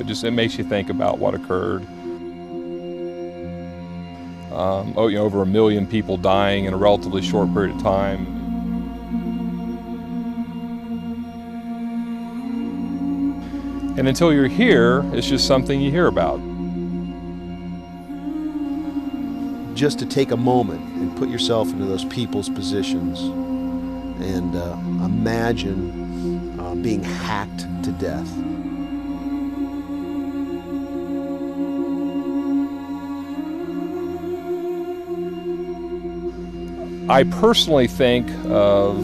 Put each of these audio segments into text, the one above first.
it makes you think about what occurred. Over 1 million people dying in a relatively short period of time. And until you're here, it's just something you hear about. Just to take a moment and put yourself into those people's positions and imagine being hacked to death. I personally think of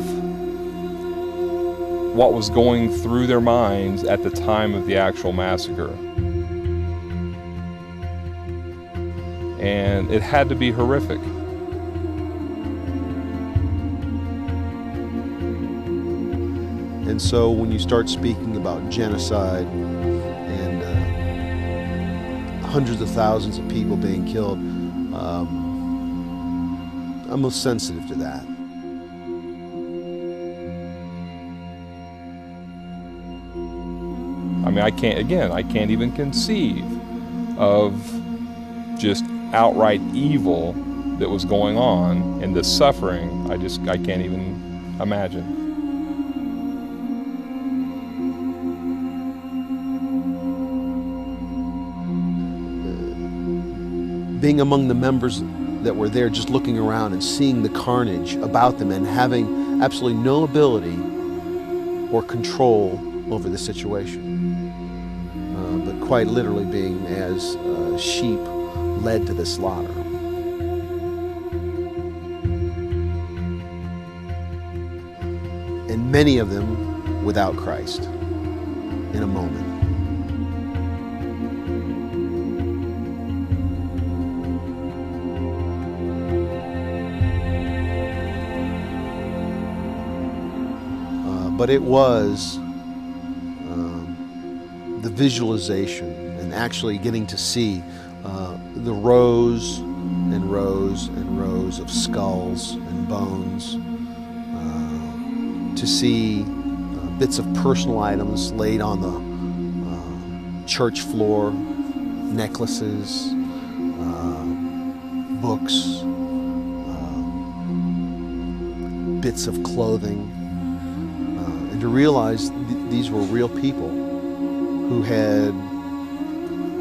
what was going through their minds at the time of the actual massacre. And it had to be horrific. And so when you start speaking about genocide and hundreds of thousands of people being killed, I'm most sensitive to that. I mean, I can't even conceive of just outright evil that was going on and the suffering. I can't even imagine. Being among the members that were there, just looking around and seeing the carnage about them and having absolutely no ability or control over the situation, but quite literally being as sheep led to the slaughter. And many of them without Christ in a moment. But it was the visualization and actually getting to see the rows and rows and rows of skulls and bones, to see bits of personal items laid on the church floor, necklaces, books, bits of clothing. To realize these were real people who had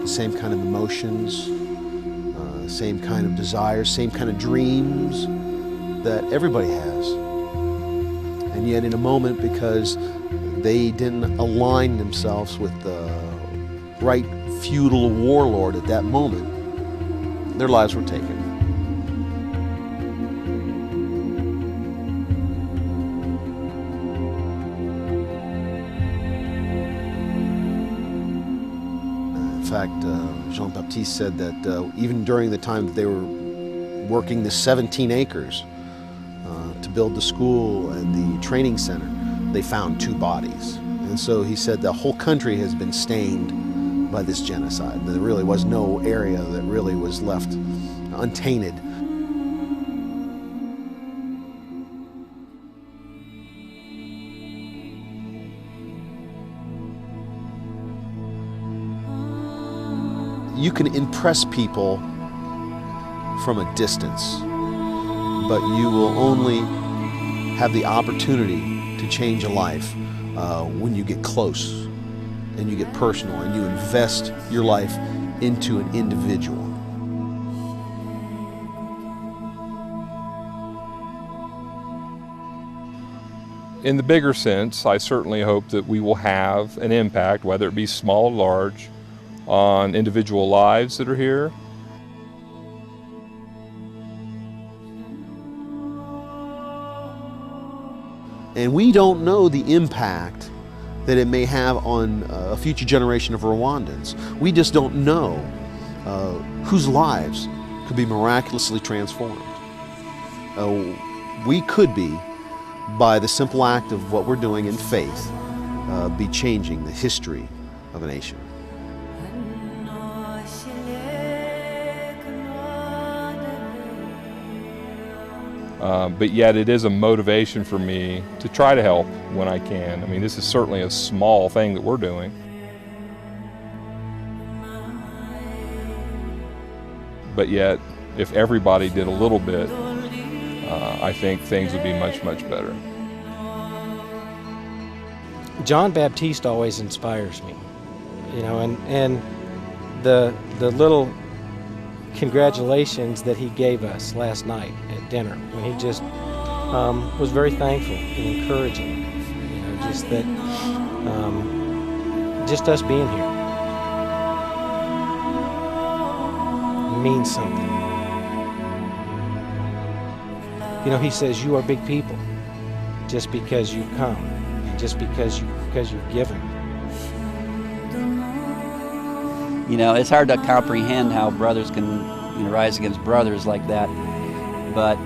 the same kind of emotions, same kind of desires, same kind of dreams that everybody has. And yet in a moment, because they didn't align themselves with the right feudal warlord at that moment, their lives were taken. In fact, Jean-Baptiste said that even during the time that they were working the 17 acres to build the school and the training center, they found 2 bodies. And so he said the whole country has been stained by this genocide. There really was no area that really was left untainted. You can impress people from a distance, but you will only have the opportunity to change a life when you get close and you get personal and you invest your life into an individual. In the bigger sense, I certainly hope that we will have an impact, whether it be small or large, on individual lives that are here. And we don't know the impact that it may have on a future generation of Rwandans. We just don't know whose lives could be miraculously transformed. We could be, by the simple act of what we're doing in faith, be changing the history of a nation. But yet it is a motivation for me to try to help when I can. I mean, this is certainly a small thing that we're doing. but yet if everybody did a little bit, I think things would be much, much better. John Baptiste always inspires me, you know, and the little congratulations that he gave us last night at dinner, when he just was very thankful and encouraging, you know, just that, just us being here means something. You know, he says you are big people just because you've come, and just because you've given. You know, it's hard to comprehend how brothers can, you know, rise against brothers like that. But,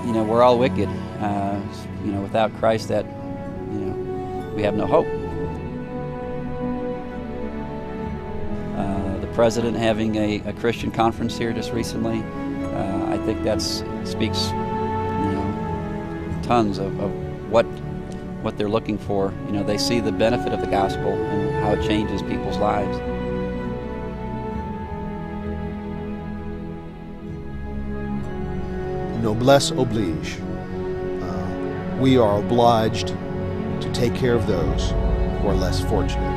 you know, we're all wicked. You know, without Christ, that, you know, we have no hope. The president having a Christian conference here just recently, I think that speaks, you know, tons of what they're looking for. You know, they see the benefit of the gospel and how it changes people's lives. Noblesse oblige. We are obliged to take care of those who are less fortunate.